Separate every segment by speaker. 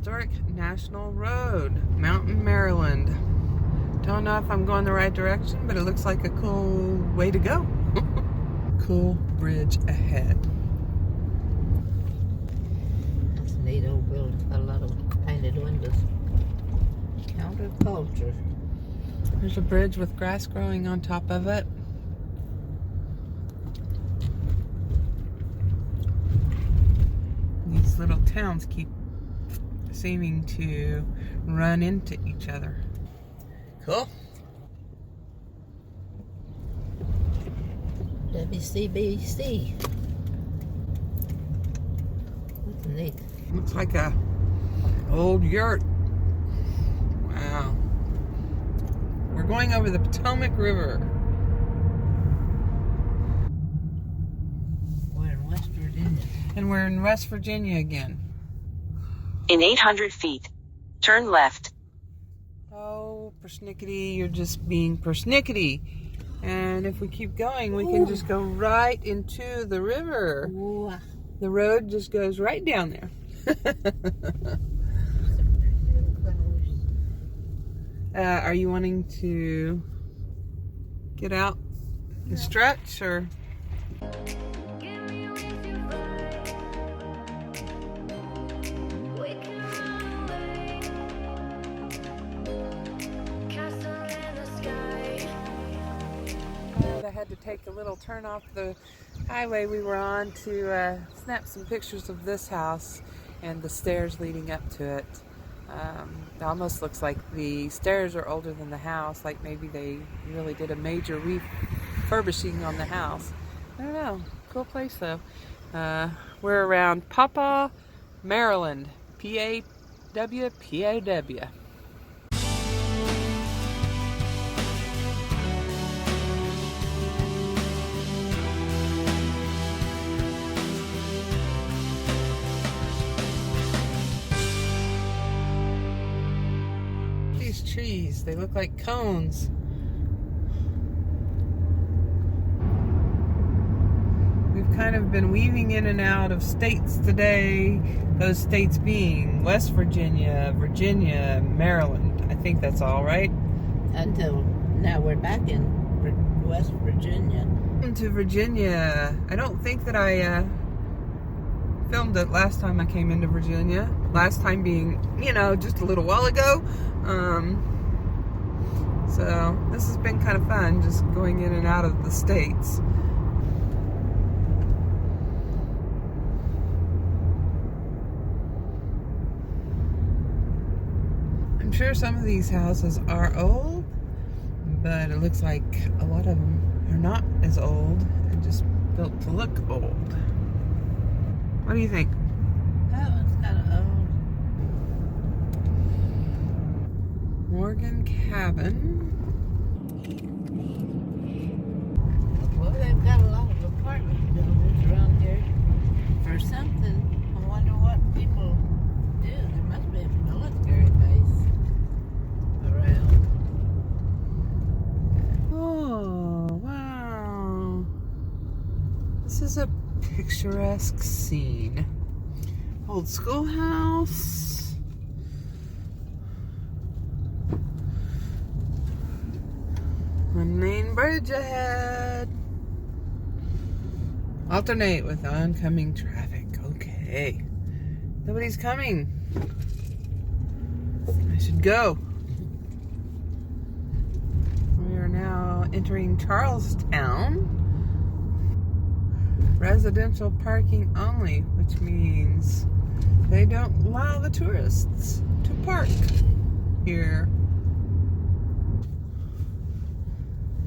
Speaker 1: Historic National Road, Mountain, Maryland. Don't know if I'm going the right direction, but it looks like a cool way to go. Cool bridge ahead.
Speaker 2: That's a neat old building. Got a lot of painted windows. Counterculture.
Speaker 1: There's a bridge with grass growing on top of it. These little towns keep seeming to run into each other. Cool.
Speaker 2: WCBC. That's neat.
Speaker 1: Looks like a old yurt. Wow. We're going over the Potomac River.
Speaker 2: We're in West Virginia.
Speaker 1: And we're in West Virginia again.
Speaker 3: In 800 feet, turn left.
Speaker 1: Oh, persnickety, you're just being persnickety. And if we keep going, we can just go right into the river.
Speaker 2: Ooh.
Speaker 1: The road just goes right down there. Are you wanting to get out and stretch, or? I had to take a little turn off the highway we were on to snap some pictures of this house and the stairs leading up to it. It almost looks like the stairs are older than the house, like maybe they really did a major refurbishing on the house. I don't know. Cool place though. We're around Papa, Maryland. P-A-W, P-A-W. These trees, they look like cones. We've kind of been weaving in and out of states today, those states being West Virginia, Virginia, Maryland. I think that's all, right?
Speaker 2: Until now we're back in West Virginia.
Speaker 1: Into Virginia. I don't think that I filmed it last time I came into Virginia. Last time being, just a little while ago. So this has been kind of fun, just going in and out of the states. I'm sure some of these houses are old, but it looks like a lot of them are not as old and just built to look old. What do you think?
Speaker 2: That one's kind of old.
Speaker 1: Morgan Cabin.
Speaker 2: Well, they've got a lot of apartment buildings around here for something. I wonder what people do. There must be a military base around.
Speaker 1: Oh, wow. This is a picturesque scene. Old schoolhouse. One main bridge ahead. Alternate with oncoming traffic. Okay. Nobody's coming. I should go. We are now entering Charlestown. Residential parking only, which means they don't allow the tourists to park here.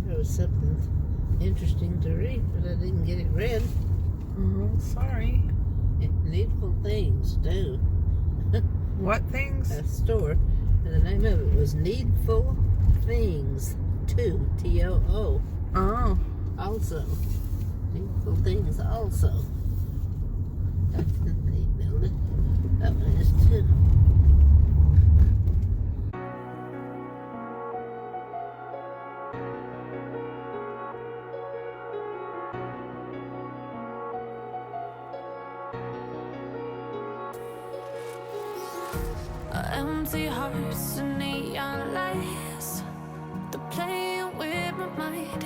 Speaker 2: There was something interesting to read, but I didn't get it read.
Speaker 1: Oh, sorry.
Speaker 2: Needful Things, too.
Speaker 1: What things?
Speaker 2: A store. And the name of it was Needful Things 2, T-O-O.
Speaker 1: Oh.
Speaker 2: Also. Needful Things also. That's the neat building. That one is too.
Speaker 4: empty hearts and neon lights. They're playing with my mind.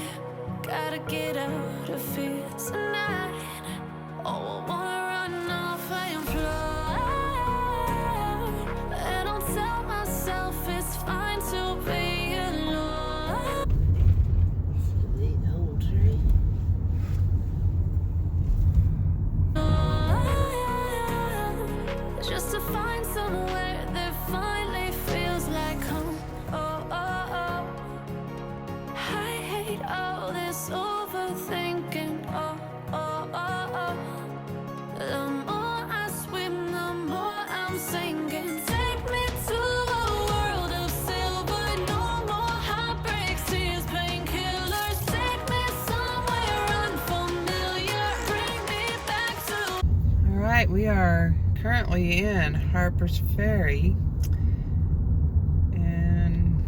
Speaker 4: Gotta get out of here tonight. Oh, I wanna run off and fly. And I'll tell myself it's fine to be alone.
Speaker 2: The old tree.
Speaker 4: Just to find somewhere that finally feels like home. Oh, oh, oh. I hate all this overthinking. Oh, oh, oh, oh. The more I swim, the more I'm sinking. Take me to a world of silver. No more heartbreaks, tears, painkillers. Take me somewhere unfamiliar. Bring me back to.
Speaker 1: All right, we are currently in Harpers Ferry, and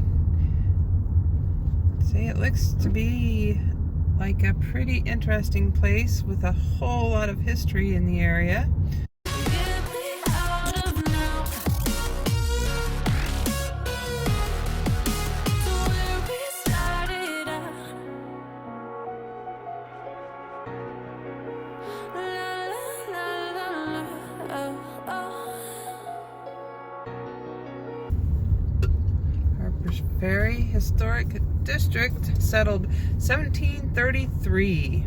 Speaker 1: see, it looks to be like a pretty interesting place with a whole lot of history in the area.
Speaker 4: Get me out of now. To where we started out. La la la la la. Oh, oh.
Speaker 1: Harpers Ferry Historic District, settled 1733.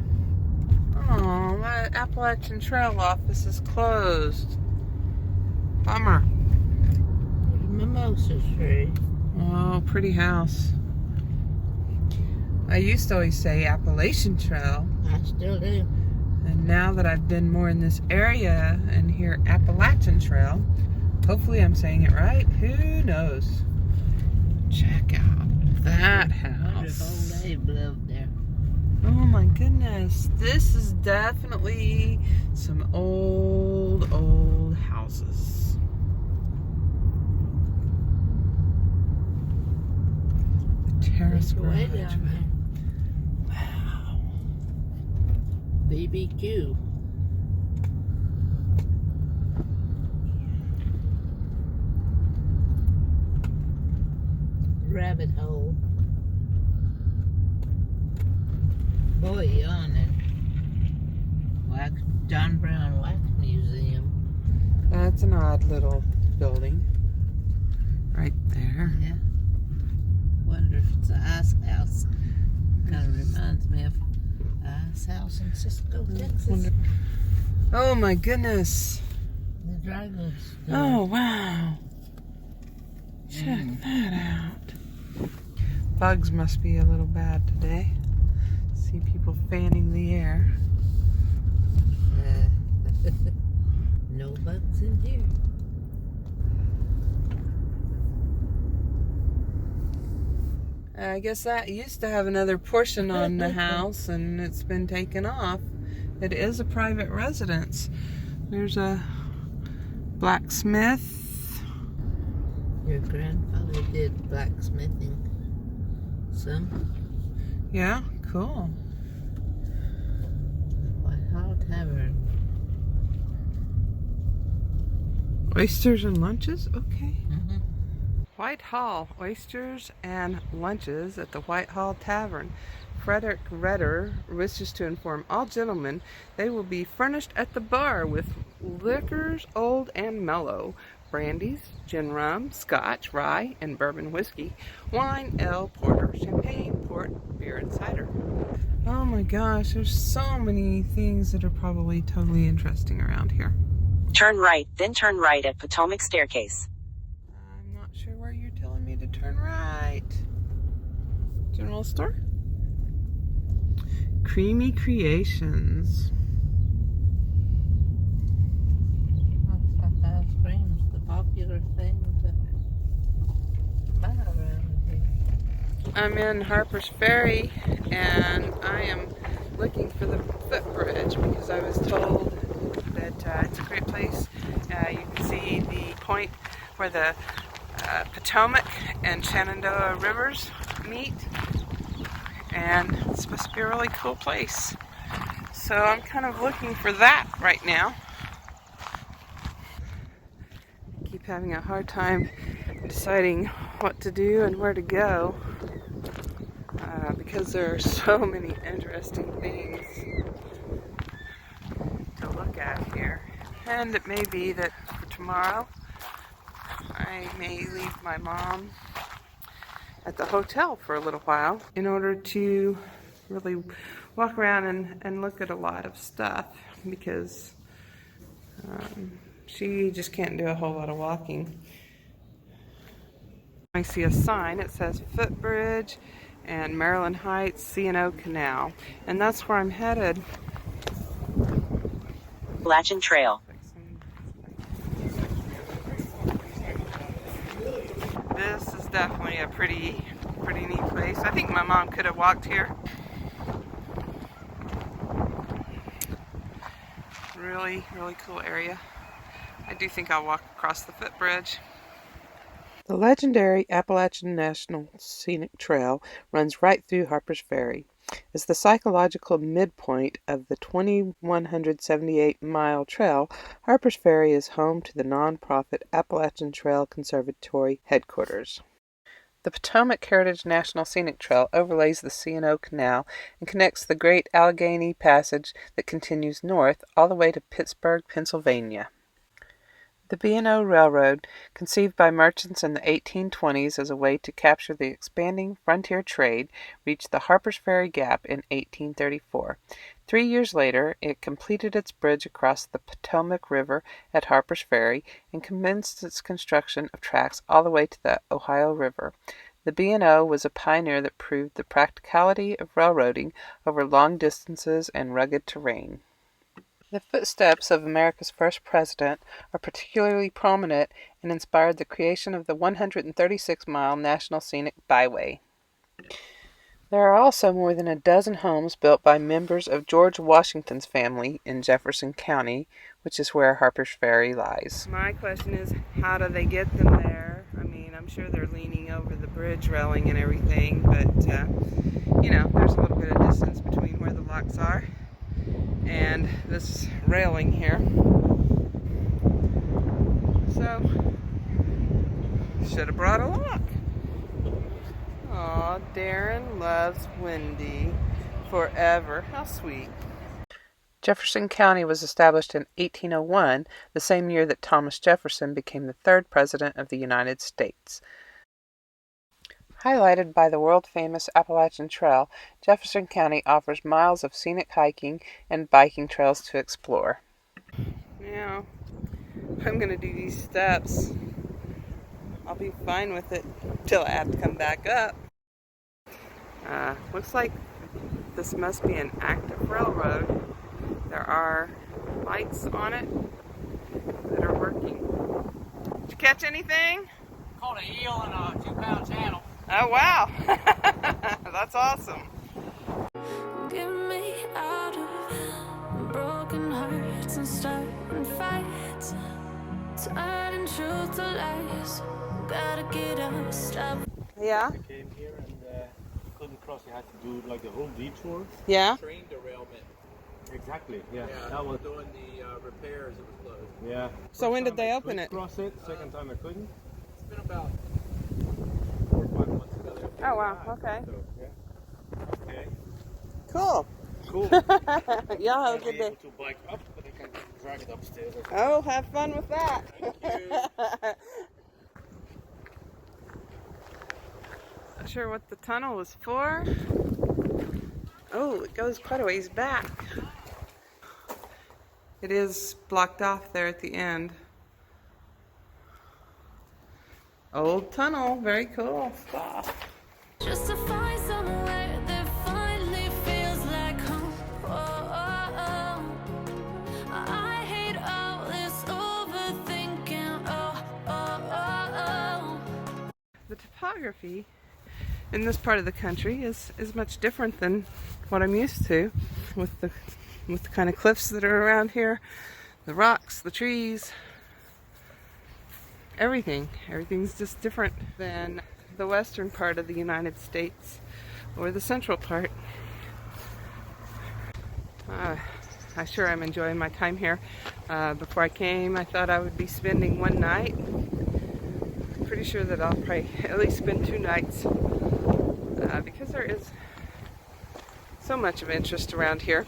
Speaker 1: Oh, that Appalachian Trail office is closed. Bummer.
Speaker 2: Mimosa tree.
Speaker 1: Oh, pretty house. I used to always say Appalachian Trail,
Speaker 2: I still do.
Speaker 1: and now that I've been more in this area and hear Appalachian Trail, hopefully I'm saying it right. Who knows? Check out that house.
Speaker 2: Old Abe lived there.
Speaker 1: Oh my goodness. This is definitely some old houses. The terrace
Speaker 2: Way
Speaker 1: garage.
Speaker 2: down there.
Speaker 1: Wow.
Speaker 2: BBQ. Rabbit hole. Boy, yawning. Wax, John Brown Wax Museum.
Speaker 1: That's an odd little building. Right there.
Speaker 2: Yeah. Wonder if it's an ice house. Kind of reminds me of an ice house in Cisco, Texas.
Speaker 1: Oh my goodness.
Speaker 2: The dragons.
Speaker 1: Oh wow. Check that out. Bugs must be a little bad today. See people fanning the air.
Speaker 2: No bugs in here.
Speaker 1: I guess that used to have another portion on the house and it's been taken off. It is a private residence. There's a blacksmith.
Speaker 2: Your grandfather did blacksmithing. Some.
Speaker 1: Yeah, cool.
Speaker 2: Whitehall Tavern.
Speaker 1: Oysters and lunches? Okay.
Speaker 2: Mm-hmm.
Speaker 1: Whitehall, oysters and lunches at the Whitehall Tavern. Frederick Redder wishes to inform all gentlemen they will be furnished at the bar with liquors old and mellow, brandies, gin rum, scotch, rye, and bourbon whiskey, wine, ale, porter, champagne, port, beer, and cider. Oh my gosh, there's so many things that are probably totally interesting around here.
Speaker 3: Turn right, then turn right at Potomac Staircase.
Speaker 1: I'm not sure where you're telling me to turn right. General store? Creamy Creations.
Speaker 2: Ice cream's the popular thing to buy around here.
Speaker 1: I'm in Harpers Ferry and I am looking for the footbridge because I was told that it's a great place. You can see the point where the Potomac and Shenandoah rivers meet, and it's supposed to be a really cool place. So I'm kind of looking for that right now. Keep keep having a hard time deciding what to do and where to go because there are so many interesting things to look at here. And it may be that for tomorrow I may leave my mom at the hotel for a little while in order to really walk around and look at a lot of stuff because she just can't do a whole lot of walking. I see a sign. It says Footbridge and Maryland Heights C&O Canal, and that's where I'm headed.
Speaker 3: Appalachian Trail.
Speaker 1: This is definitely a pretty neat place. I think my mom could have walked here. Really cool area. I do think I'll walk across the footbridge. The legendary Appalachian National Scenic Trail runs right through Harpers Ferry. As the psychological midpoint of the 2,178-mile trail, Harpers Ferry is home to the nonprofit Appalachian Trail Conservatory headquarters. The Potomac Heritage National Scenic Trail overlays the C&O Canal and connects the Great Allegheny Passage that continues north all the way to Pittsburgh, Pennsylvania. The B&O Railroad, conceived by merchants in the 1820s as a way to capture the expanding frontier trade, reached the Harpers Ferry Gap in 1834. 3 years later, it completed its bridge across the Potomac River at Harpers Ferry and commenced its construction of tracks all the way to the Ohio River. The B&O was a pioneer that proved the practicality of railroading over long distances and rugged terrain. The footsteps of America's first president are particularly prominent and inspired the creation of the 136-mile National Scenic Byway. There are also more than a dozen homes built by members of George Washington's family in Jefferson County, which is where Harpers Ferry lies. My question is, how do they get them there? I mean, I'm sure they're leaning over the bridge railing and everything, but, there's a little bit of distance between where the locks are and this railing here. So, should have brought a lock. Aw, Darren loves Wendy forever. How sweet. Jefferson County was established in 1801, the same year that Thomas Jefferson became the third president of the United States. Highlighted by the world-famous Appalachian Trail, Jefferson County offers miles of scenic hiking and biking trails to explore. Now, I'm going to do these steps. I'll be fine with it till I have to come back up. Looks like this must be an active railroad. There are lights on it that are working. Did you catch anything?
Speaker 5: Caught an eel in a 2-pound channel.
Speaker 1: Oh, wow. That's awesome.
Speaker 4: Get me out of broken hearts and starting fights, turning truth to lies. Gotta get up, stop.
Speaker 1: Yeah?
Speaker 5: I came here and couldn't cross. You had to do like the whole detour.
Speaker 1: Yeah?
Speaker 6: Train derailment.
Speaker 5: Exactly. Yeah.
Speaker 6: Yeah,
Speaker 5: That was.
Speaker 6: doing the repairs. It was closed.
Speaker 5: Yeah.
Speaker 1: So when did
Speaker 5: First
Speaker 1: they
Speaker 5: time I
Speaker 1: open
Speaker 5: could
Speaker 1: it?
Speaker 5: Cross it. Second time I couldn't.
Speaker 6: It's been about 4 or 5 months ago. They opened
Speaker 1: Oh,
Speaker 6: it.
Speaker 1: wow. Okay.
Speaker 5: So yeah. Okay.
Speaker 1: Cool.
Speaker 5: Cool.
Speaker 1: Y'all have a
Speaker 5: I'll
Speaker 1: good
Speaker 5: be
Speaker 1: day.
Speaker 5: able to bike up, but I can drag it upstairs.
Speaker 1: Oh, have fun with that. Not sure what the tunnel was for. Oh, it goes quite a ways back. It is blocked off there at the end. Old tunnel, very cool stuff.
Speaker 4: Just to find somewhere that finally feels like home. I hate all this overthinking.
Speaker 1: The topography in this part of the country is much different than what I'm used to, with the kind of cliffs that are around here, the rocks, the trees, everything's just different than the western part of the United States or the central part. I sure am enjoying my time here. Before I came, I thought I would be spending one night pretty sure that I'll probably at least spend 2 nights because there is so much of interest around here.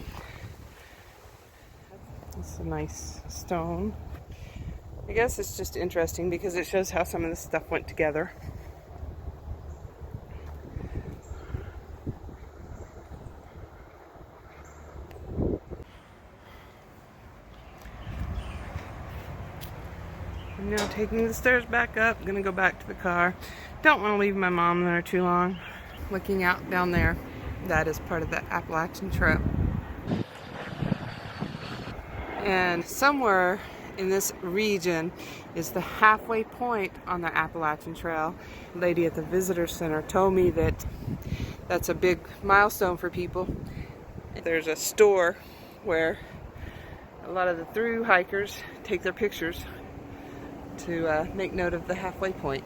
Speaker 1: It's a nice stone. I guess it's just interesting because it shows how some of this stuff went together. I'm now taking the stairs back up. I'm gonna go back to the car. Don't want to leave my mom there too long. Looking out down there, that is part of the Appalachian Trail. And somewhere in this region is the halfway point on the Appalachian Trail. The lady at the visitor center told me that that's a big milestone for people. There's a store where a lot of the through hikers take their pictures to make note of the halfway point.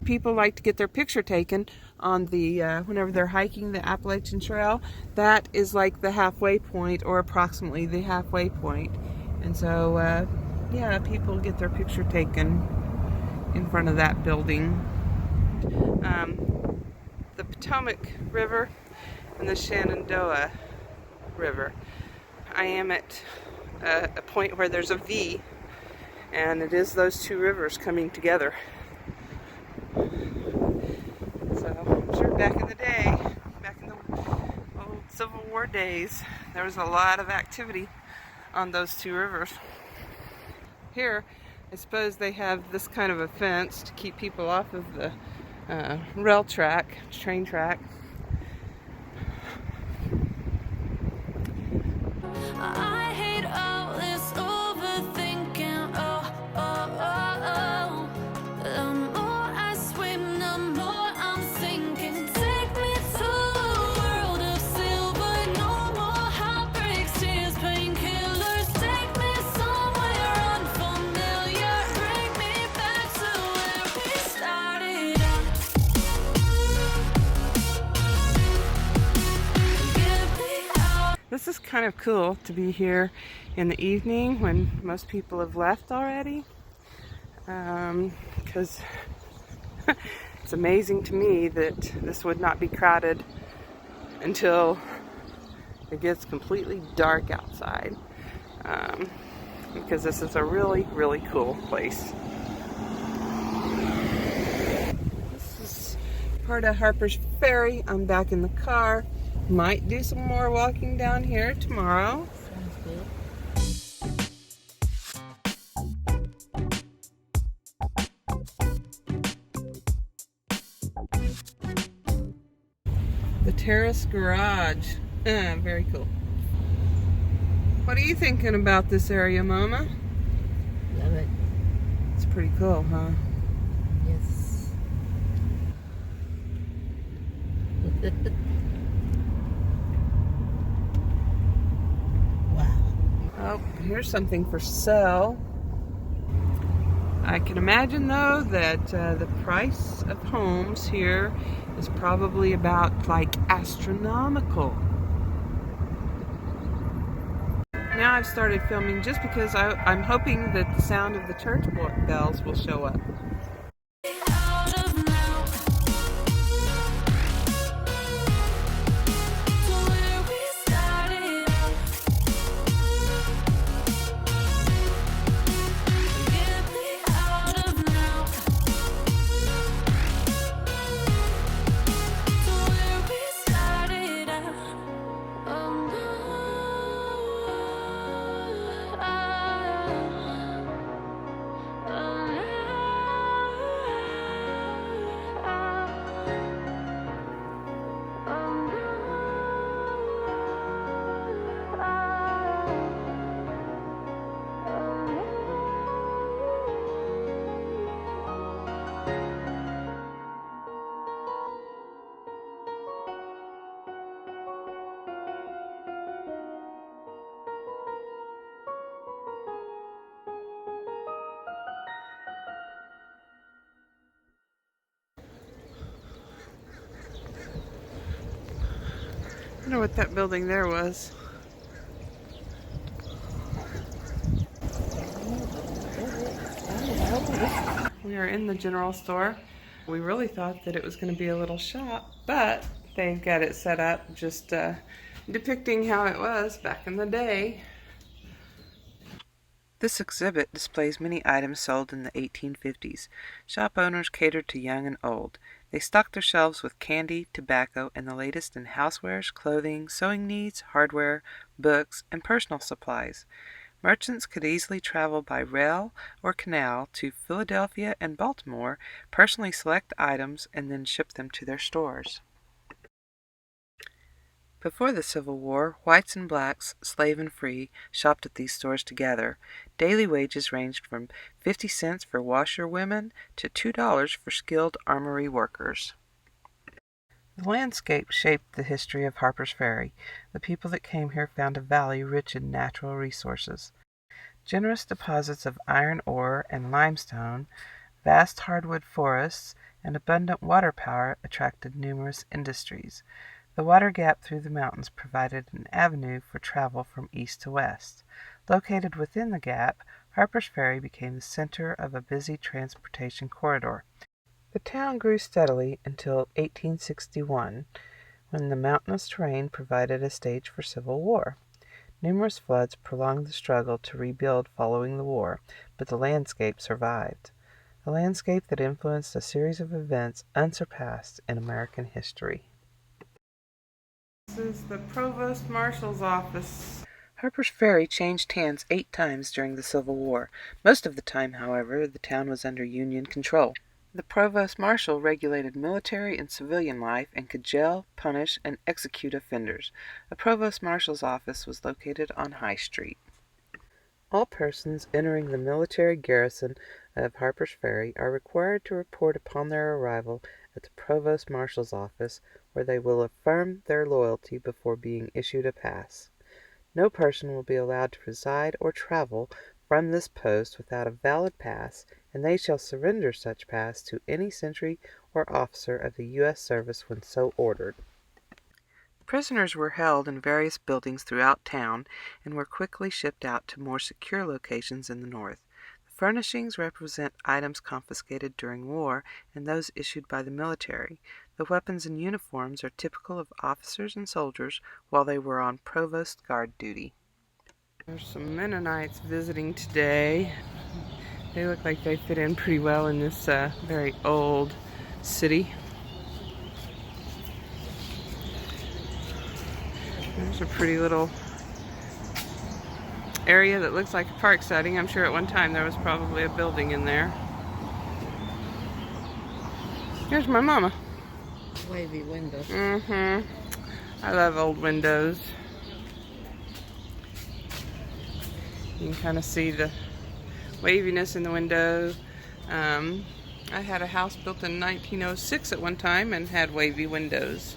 Speaker 1: People like to get their picture taken on the whenever they're hiking the Appalachian Trail. That is like the halfway point, or approximately the halfway point. And so yeah, people get their picture taken in front of that building. The Potomac River and the Shenandoah River. I am at a point where there's a V, and it is those two rivers coming together. So I'm sure back in the day, back in the old Civil War days, there was a lot of activity on those two rivers. Here, I suppose they have this kind of a fence to keep people off of the rail track, train track.
Speaker 4: I hate all this overthinking. Oh, oh, oh, oh. The more I swim, the more I'm sinking. Take me to a world of silver. No more heartbreaks, tears, painkillers. Take me somewhere unfamiliar. Bring me back to where we started out. Get me out.
Speaker 1: This is kind of cool to be here in the evening when most people have left already, because it's amazing to me that this would not be crowded until it gets completely dark outside, because this is a really, really cool place. This is part of Harpers Ferry. I'm back in the car. Might do some more walking down here tomorrow.
Speaker 2: Sounds good.
Speaker 1: The terrace garage. Very cool. What are you thinking about this area, Mama?
Speaker 2: Love it.
Speaker 1: It's pretty cool, huh?
Speaker 2: Yes. Wow.
Speaker 1: Oh, here's something for sale. I can imagine, though, that the price of homes here is probably about like astronomical. Now I've started filming just because I'm hoping that the sound of the church bells will show up.
Speaker 4: Out of now. To where we started out. Get me out of now. To where we started out. Oh no.
Speaker 1: I wonder what that building there was. We are in the general store. We really thought that it was going to be a little shop, but they've got it set up just depicting how it was back in the day. This exhibit displays many items sold in the 1850s. Shop owners catered to young and old. They stocked their shelves with candy, tobacco, and the latest in housewares, clothing, sewing needs, hardware, books, and personal supplies. Merchants could easily travel by rail or canal to Philadelphia and Baltimore, personally select items, and then ship them to their stores. Before the Civil War, whites and blacks, slave and free, shopped at these stores together. Daily wages ranged from 50 cents for washerwomen to $2 for skilled armory workers. The landscape shaped the history of Harpers Ferry. The people that came here found a valley rich in natural resources. Generous deposits of iron ore and limestone, vast hardwood forests, and abundant water power attracted numerous industries. The water gap through the mountains provided an avenue for travel from east to west. Located within the gap, Harpers Ferry became the center of a busy transportation corridor. The town grew steadily until 1861, when the mountainous terrain provided a stage for civil war. Numerous floods prolonged the struggle to rebuild following the war, but the landscape survived. A landscape that influenced a series of events unsurpassed in American history. This is the Provost Marshal's office. Harpers Ferry changed hands 8 times during the Civil War. Most of the time, however, the town was under Union control. The Provost Marshal regulated military and civilian life and could jail, punish, and execute offenders. A Provost Marshal's office was located on High Street. All persons entering the military garrison of Harpers Ferry are required to report upon their arrival at the Provost Marshal's office, where they will affirm their loyalty before being issued a pass. No person will be allowed to reside or travel from this post without a valid pass, and they shall surrender such pass to any sentry or officer of the U.S. service when so ordered. Prisoners were held in various buildings throughout town and were quickly shipped out to more secure locations in the north. The furnishings represent items confiscated during war and those issued by the military. The weapons and uniforms are typical of officers and soldiers while they were on provost guard duty. There's some Mennonites visiting today. They look like they fit in pretty well in this very old city. There's a pretty little area that looks like a park setting. I'm sure at one time there was probably a building in there. Here's my mama.
Speaker 2: Wavy windows.
Speaker 1: I love old windows. You can kind of see the waviness in the window. I had a house built in 1906 at one time and had wavy windows.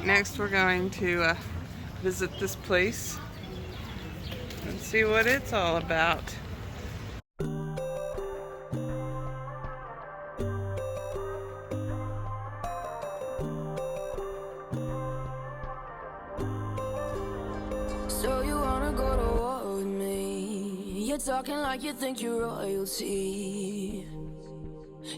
Speaker 1: Next we're going to visit this place and see what it's all about.
Speaker 4: So you wanna go to war with me? You're talking like you think you're royalty.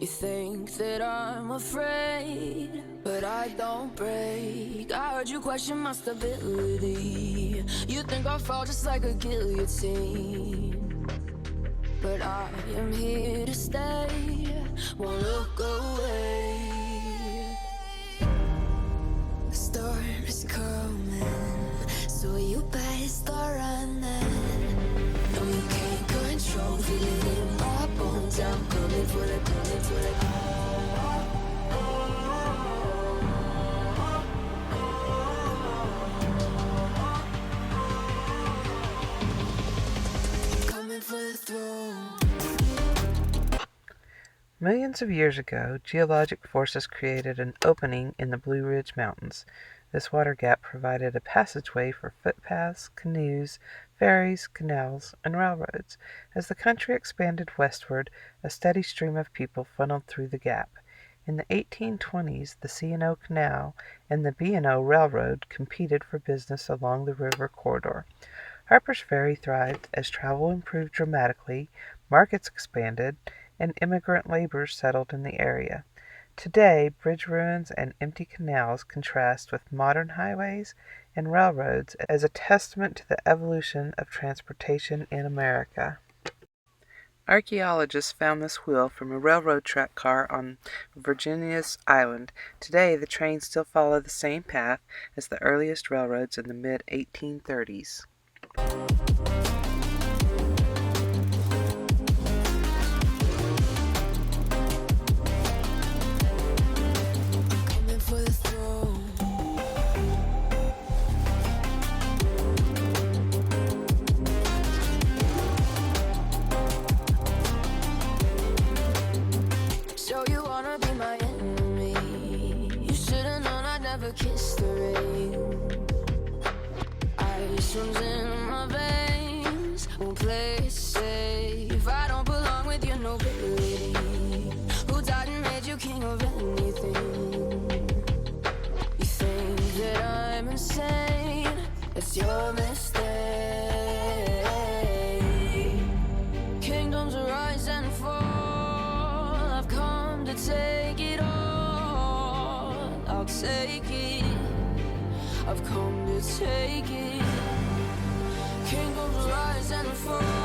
Speaker 4: You think that I'm afraid, but I don't break. I heard you question my stability. You think I'll fall just like a guillotine, but I am here to stay, won't look away. The storm is coming, so you better start running. No, you can't control, feel it in my bones. I'm coming for the, coming for the. Coming for the throne.
Speaker 1: Millions of years ago, geologic forces created an opening in the Blue Ridge Mountains. This water gap provided a passageway for footpaths, canoes, ferries, canals, and railroads. As the country expanded westward, a steady stream of people funneled through the gap. In the 1820s, the C&O Canal and the B&O Railroad competed for business along the river corridor. Harpers Ferry thrived as travel improved dramatically, markets expanded, and immigrant laborers settled in the area. Today, bridge ruins and empty canals contrast with modern highways and railroads as a testament to the evolution of transportation in America. Archaeologists found this wheel from a railroad track car on Virginia's island. Today, the trains still follow the same path as the earliest railroads in the mid-1830s.
Speaker 4: Kiss the rain. Ice runs in my veins. Won't play it safe. I don't belong with your nobility. Who died and made you king of anything? You think that I'm insane? It's your mistake. Kingdoms rise and fall. I've come to take it all. I'll take it. I've come to take it. Kingdoms rise and fall.